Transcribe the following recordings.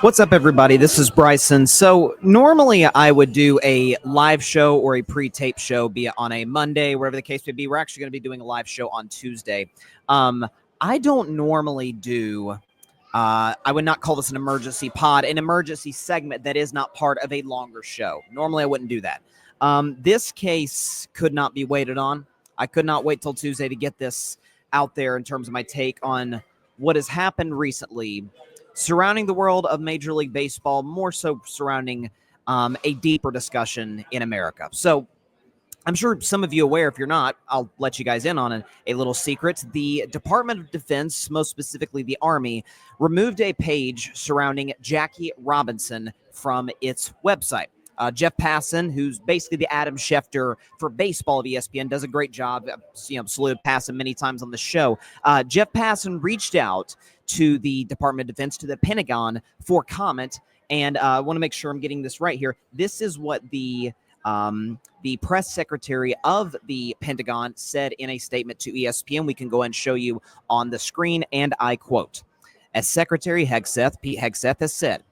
What's up, everybody? This is Bryson. So normally I would do a live show or a pre-tape show, be it on a Monday, wherever the case may be. We're actually going to be doing a live show on Tuesday. I don't normally do. I would not call this an emergency pod, an emergency segment that is not part of a longer show. Normally I wouldn't do that. This case could not be waited on. I could not wait till Tuesday to get this out there in terms of my take on what has happened recently surrounding the world of Major League Baseball, more so surrounding a deeper discussion in America. So I'm sure some of you are aware. If you're not, I'll let you guys in on a little secret. The Department of Defense, most specifically the Army, removed a page surrounding Jackie Robinson from its website. Jeff Passan, who's basically the Adam Schefter for baseball of ESPN, does a great job. Salute Passan many times on the show. Jeff Passan reached out to the Department of Defense, to the Pentagon, for comment. And I want to make sure I'm getting this right here. This is what the press secretary of the Pentagon said in a statement to ESPN. We can go and show you on the screen, and I quote, "As Secretary Hegseth, Pete Hegseth, has said,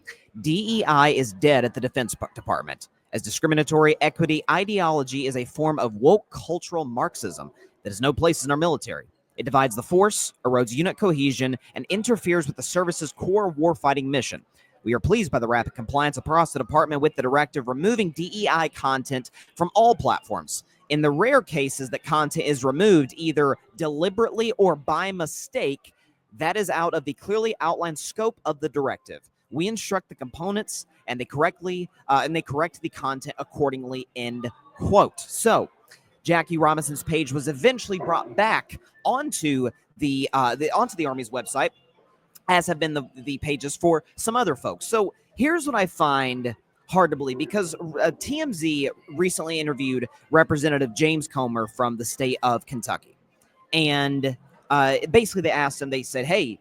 DEI is dead at the Defense Department, as discriminatory equity ideology is a form of woke cultural Marxism that has no place in our military. It divides the force, erodes unit cohesion, and interferes with the service's core warfighting mission. We are pleased by the rapid compliance across the department with the directive removing DEI content from all platforms. In the rare cases that content is removed either deliberately or by mistake, that is out of the clearly outlined scope of the directive. We instruct the components and they correct the content accordingly," end quote. So Jackie Robinson's page was eventually brought back onto the Army's website, as have been the pages for some other folks. So here's what I find hard to believe, because TMZ recently interviewed Representative James Comer from the state of Kentucky. And basically they asked him, they said, hey,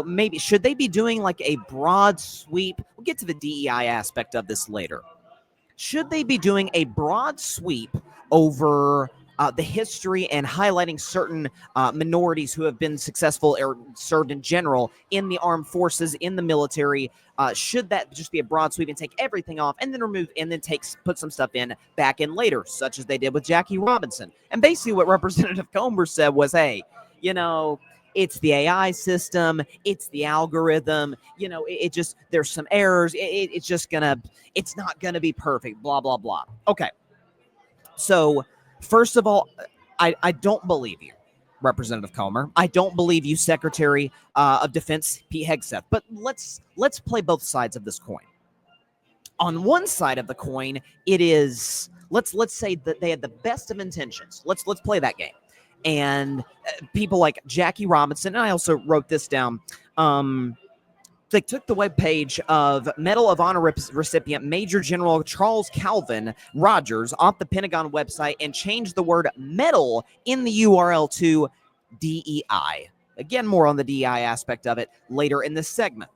maybe should they be doing like a broad sweep? We'll get to the DEI aspect of this later. Should they be doing a broad sweep over the history and highlighting certain minorities who have been successful or served in general in the armed forces, in the military? Should that just be a broad sweep and take everything off and then remove and then put some stuff back in later, such as they did with Jackie Robinson? And basically what Representative Comer said was, hey, it's the AI system, it's the algorithm, it just, there's some errors, it's not gonna be perfect, blah, blah, blah. Okay. So first of all, I don't believe you, Representative Comer. I don't believe you, Secretary of Defense Pete Hegseth. But let's play both sides of this coin. On one side of the coin, it is, let's say that they had the best of intentions. Let's play that game. And people like Jackie Robinson, and I also wrote this down, they took the webpage of Medal of Honor recipient Major General Charles Calvin Rogers off the Pentagon website and changed the word medal in the URL to DEI. Again, more on the DEI aspect of it later in this segment.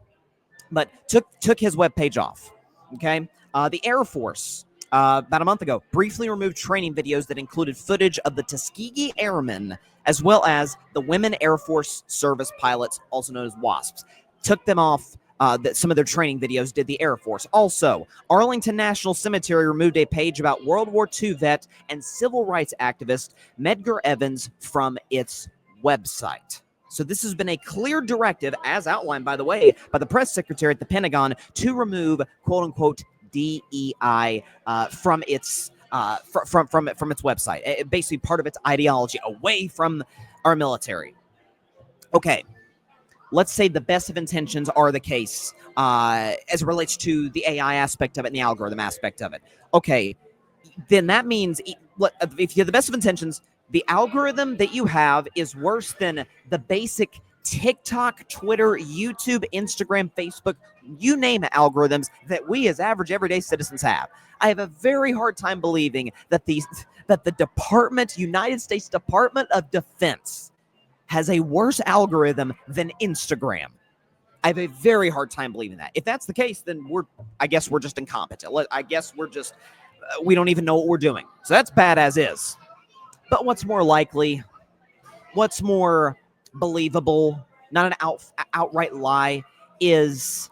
But took his webpage off. Okay, the Air Force, about a month ago, briefly removed training videos that included footage of the Tuskegee Airmen, as well as the Women Air Force Service pilots, also known as WASPs. Took them off. Some of their training videos did the Air Force. Also, Arlington National Cemetery removed a page about World War II vet and civil rights activist Medgar Evans from its website. So this has been a clear directive, as outlined, by the way, by the press secretary at the Pentagon, to remove quote-unquote DEI from its from its website. Basically, part of its ideology away from our military. Okay. Let's say the best of intentions are the case as it relates to the AI aspect of it and the algorithm aspect of it. Okay, then that means if you have the best of intentions, the algorithm that you have is worse than the basic TikTok, Twitter, YouTube, Instagram, Facebook, you name it, algorithms that we as average everyday citizens have. I have a very hard time believing that the United States Department of Defense has a worse algorithm than Instagram. I have a very hard time believing that. If that's the case, then I guess we're just incompetent. I guess we don't even know what we're doing. So that's bad as is. But what's more likely, what's more believable, not an outright lie, is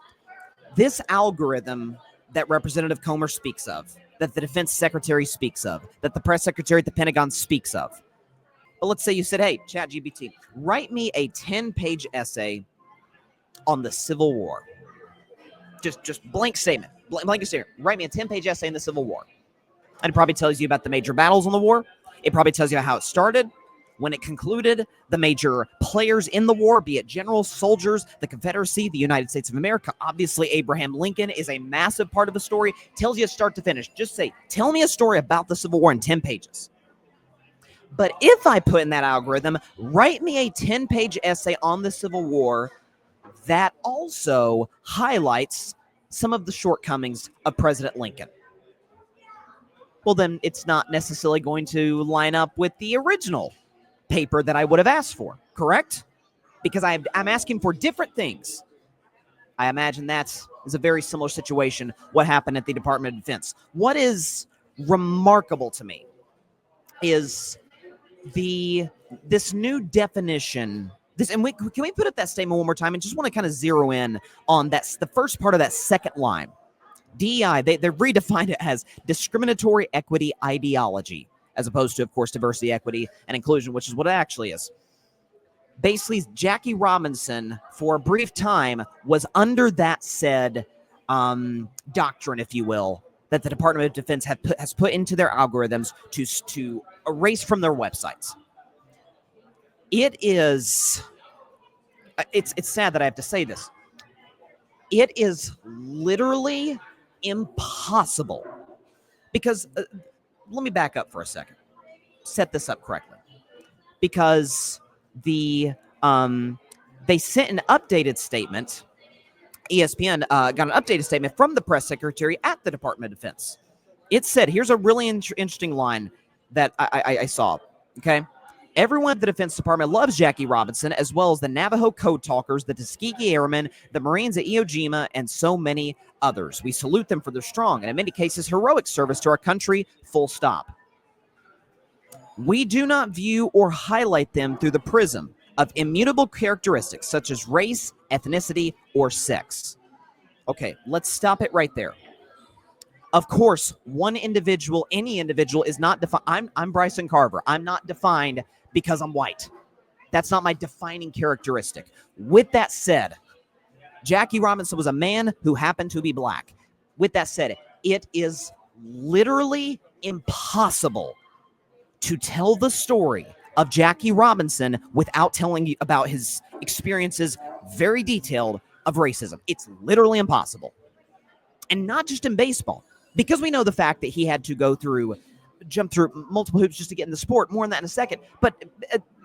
This algorithm that Representative Comer speaks of, that the defense secretary speaks of, that the press secretary at the Pentagon speaks of. But let's say you said, hey, ChatGPT, write me a 10-page essay on the Civil War. Just blank statement. Blank statement. Write me a 10-page essay in the Civil War. And it probably tells you about the major battles in the war. It probably tells you how it started, when it concluded, the major players in the war, be it generals, soldiers, the Confederacy, the United States of America. Obviously, Abraham Lincoln is a massive part of the story. Tells you start to finish. Just say, tell me a story about the Civil War in 10 pages. But if I put in that algorithm, write me a 10-page essay on the Civil War that also highlights some of the shortcomings of President Lincoln, well, then it's not necessarily going to line up with the original paper that I would have asked for, correct? Because I'm asking for different things. I imagine that is a very similar situation, what happened at the Department of Defense. What is remarkable to me is this new definition. Can we put up that statement one more time? And just want to kind of zero in on the first part of that second line. DEI, they've redefined it as discriminatory equity ideology, as opposed to, of course, diversity, equity, and inclusion, which is what it actually is. Basically, Jackie Robinson, for a brief time, was under that said doctrine, if you will, that the Department of Defense has put into their algorithms to erase from their websites. It's sad that I have to say this. It is literally impossible, because let me back up for a second, set this up correctly, because they sent an updated statement. ESPN got an updated statement from the press secretary at the Department of Defense. It said, here's a really interesting line that I saw, okay? Everyone at the Defense Department loves Jackie Robinson, as well as the Navajo Code Talkers, the Tuskegee Airmen, the Marines at Iwo Jima, and so many others. We salute them for their strong and, in many cases, heroic service to our country, full stop. We do not view or highlight them through the prism of immutable characteristics such as race, ethnicity, or sex. Okay, let's stop it right there. Of course, any individual is not defined. I'm Bryson Carver. I'm not defined because I'm white. That's not my defining characteristic. With that said, Jackie Robinson was a man who happened to be black. With that said, it is literally impossible to tell the story of Jackie Robinson without telling you about his experiences, very detailed, of racism. It's literally impossible. And not just in baseball, because we know the fact that he had to jump through multiple hoops just to get in the sport. More on that in a second. But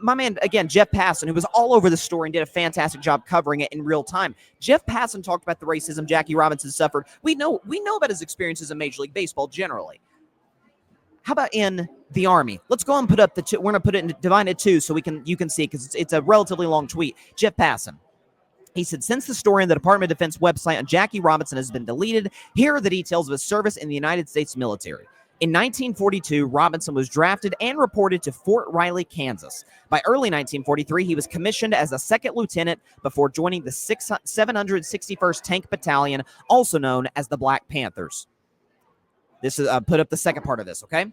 my man, again, Jeff Passan, who was all over the story and did a fantastic job covering it in real time. Jeff Passan talked about the racism Jackie Robinson suffered. We know about his experiences in Major League Baseball generally. How about in the Army? Let's go and put up we're going to put it in divided two so you can see, because it's a relatively long tweet. Jeff Passan. He said, since the story on the Department of Defense website on Jackie Robinson has been deleted, here are the details of his service in the United States military. In 1942, Robinson was drafted and reported to Fort Riley, Kansas. By early 1943, he was commissioned as a second lieutenant before joining the 761st Tank Battalion, also known as the Black Panthers. This is put up the second part of this, okay?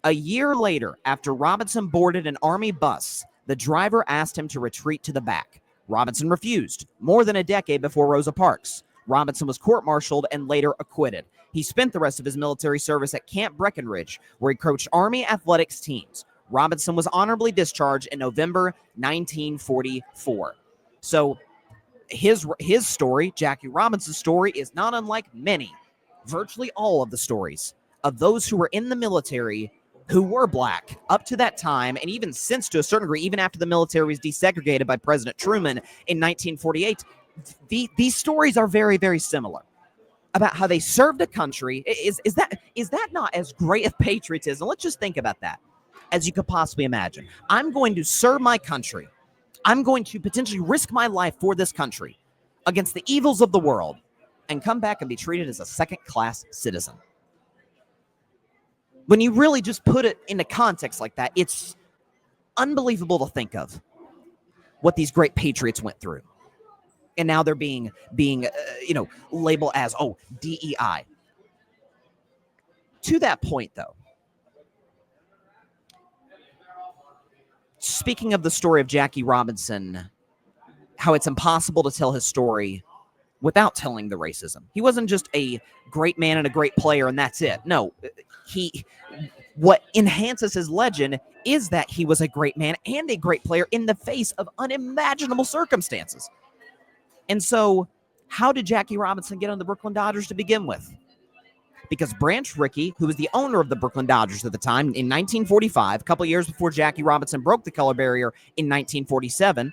A year later, after Robinson boarded an Army bus, the driver asked him to retreat to the back. Robinson refused, more than a decade before Rosa Parks. Robinson was court-martialed and later acquitted. He spent the rest of his military service at Camp Breckenridge, where he coached Army athletics teams. Robinson was honorably discharged in November 1944. So his story, Jackie Robinson's story, is not unlike many, virtually all of the stories of those who were in the military who were black up to that time, and even since, to a certain degree, even after the military was desegregated by President Truman in 1948, these stories are very, very similar about how they served a country. Is that not as great of patriotism? Let's just think about that as you could possibly imagine. I'm going to serve my country. I'm going to potentially risk my life for this country against the evils of the world and come back and be treated as a second-class citizen. When you really just put it into context like that, it's unbelievable to think of what these great patriots went through. And now they're being labeled as, oh, DEI. To that point, though, speaking of the story of Jackie Robinson, how it's impossible to tell his story without telling the racism. He wasn't just a great man and a great player and that's it. No, what enhances his legend is that he was a great man and a great player in the face of unimaginable circumstances. And so, how did Jackie Robinson get on the Brooklyn Dodgers to begin with? Because Branch Rickey, who was the owner of the Brooklyn Dodgers at the time in 1945, a couple years before Jackie Robinson broke the color barrier in 1947,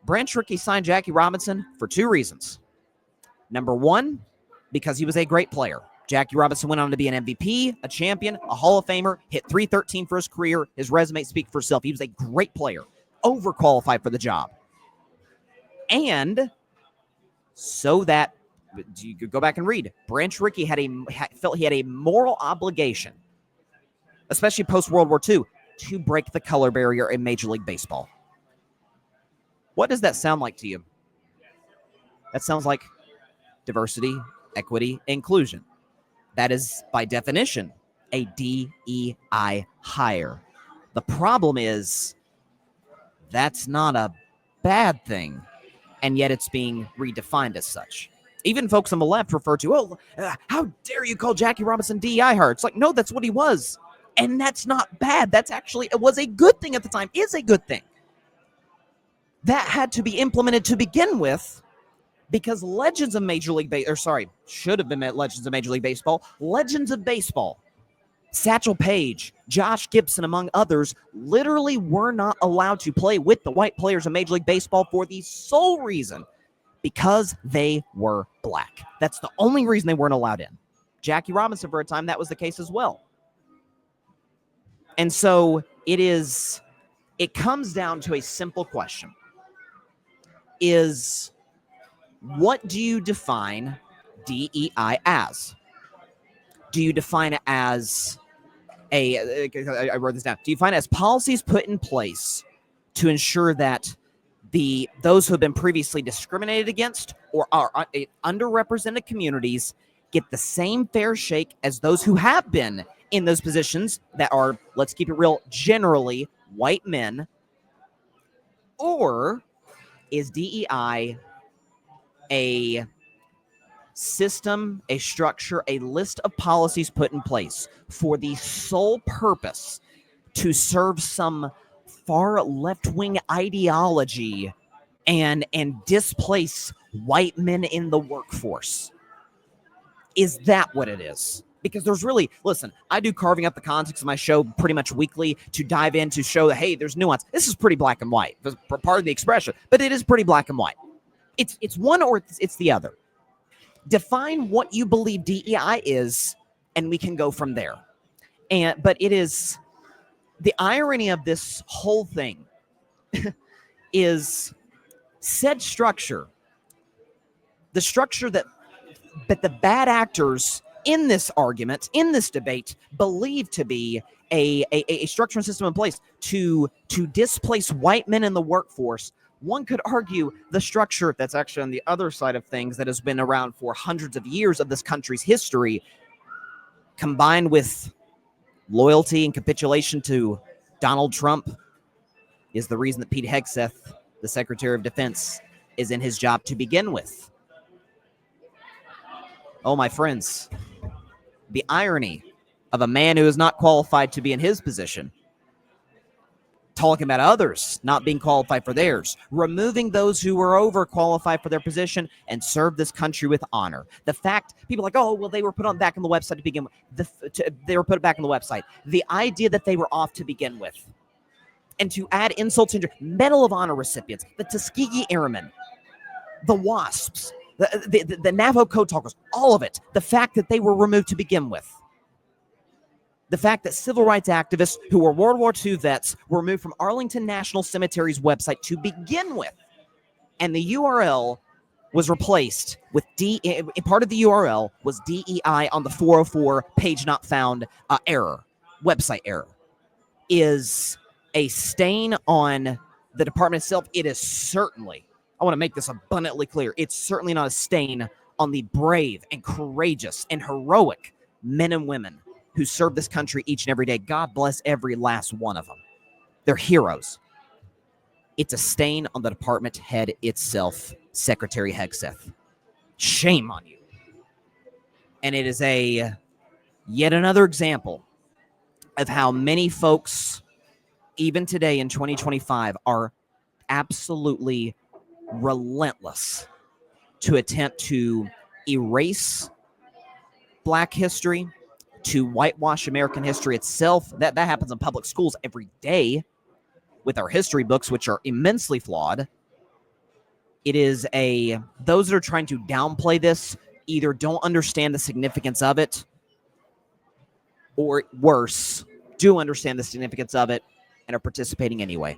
Branch Rickey signed Jackie Robinson for two reasons. Number one, because he was a great player. Jackie Robinson went on to be an MVP, a champion, a Hall of Famer, hit .313 for his career. His resume speaks for itself. He was a great player, overqualified for the job. And so that, you could go back and read, Branch Rickey felt he had a moral obligation, especially post-World War II, to break the color barrier in Major League Baseball. What does that sound like to you? That sounds like diversity, equity, inclusion. That is, by definition, a DEI hire. The problem is that's not a bad thing, and yet it's being redefined as such. Even folks on the left refer to, how dare you call Jackie Robinson DEI hire? It's like, no, that's what he was. And that's not bad. That's actually, it was a good thing at the time, is a good thing. That had to be implemented to begin with because legends of Major League Baseball, should have been legends of Major League Baseball, legends of baseball, Satchel Paige, Josh Gibson, among others, literally were not allowed to play with the white players of Major League Baseball for the sole reason because they were black. That's the only reason they weren't allowed in. Jackie Robinson, for a time, that was the case as well. And so it comes down to a simple question. Is what do you define DEI as? Do you define it as I wrote this down. Do you find it as policies put in place to ensure that those who have been previously discriminated against or are underrepresented communities get the same fair shake as those who have been in those positions that are, let's keep it real, generally white men? Or is DEI a system, a structure, a list of policies put in place for the sole purpose to serve some far left-wing ideology and displace white men in the workforce? Is that what it is? Because there's really, listen, I do carving up the context of my show pretty much weekly to dive in to show that, hey, there's nuance. This is pretty black and white, pardon the expression, but it is pretty black and white. It's one or it's the other. Define what you believe DEI is, and we can go from there. But it is, the irony of this whole thing is said structure, the structure that the bad actors in this argument, in this debate, believe to be a structure and system in place to displace white men in the workforce. One could argue the structure that's actually on the other side of things that has been around for hundreds of years of this country's history, combined with loyalty and capitulation to Donald Trump, is the reason that Pete Hegseth, the Secretary of Defense, is in his job to begin with. Oh, my friends, the irony of a man who is not qualified to be in his position talking about others not being qualified for theirs, removing those who were overqualified for their position and serve this country with honor. The fact, people are like, oh, well, they were put on back on the website to begin with. They were put back on the website. The idea that they were off to begin with. And to add insults to Medal of Honor recipients, the Tuskegee Airmen, the WASPs, the Navajo Code Talkers, all of it. The fact that they were removed to begin with. The fact that civil rights activists who were World War II vets were removed from Arlington National Cemetery's website to begin with. And the URL was replaced with part of the URL was DEI on the 404 page not found error, website error, is a stain on the department itself. It is certainly I want to make this abundantly clear. It's certainly not a stain on the brave and courageous and heroic men and women who serve this country each and every day. God bless every last one of them. They're heroes. It's a stain on the department head itself, Secretary Hegseth. Shame on you. And it is yet another example of how many folks, even today in 2025, are absolutely relentless to attempt to erase Black history, to whitewash American history itself. That happens in public schools every day with our history books, which are immensely flawed. It is those that are trying to downplay this either don't understand the significance of it, or worse, do understand the significance of it and are participating anyway.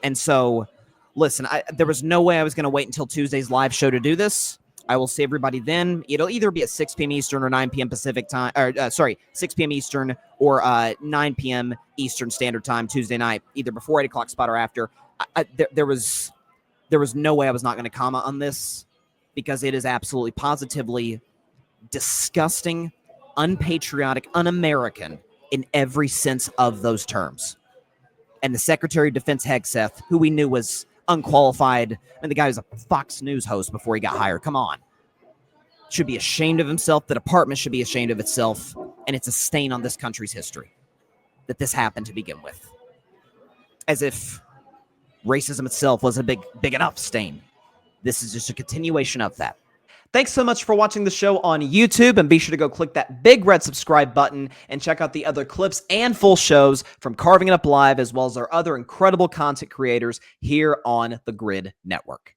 And so, listen, there was no way I was going to wait until Tuesday's live show to do this. I will see everybody then. It'll either be at 6 p.m. Eastern or 9 p.m. Pacific time, or 6 p.m. Eastern or 9 p.m. Eastern Standard Time Tuesday night, either before 8 o'clock spot or after. There was no way I was not going to comment on this, because it is absolutely positively disgusting, unpatriotic, un-American in every sense of those terms. And the Secretary of Defense Hegseth, who we knew was unqualified, and the guy was a Fox News host before he got hired. Come on. Should be ashamed of himself. The department should be ashamed of itself. And it's a stain on this country's history that this happened to begin with. As if racism itself was a big enough stain. This is just a continuation of that. Thanks so much for watching the show on YouTube, and be sure to go click that big red subscribe button and check out the other clips and full shows from Carving It Up Live, as well as our other incredible content creators here on the Grid Network.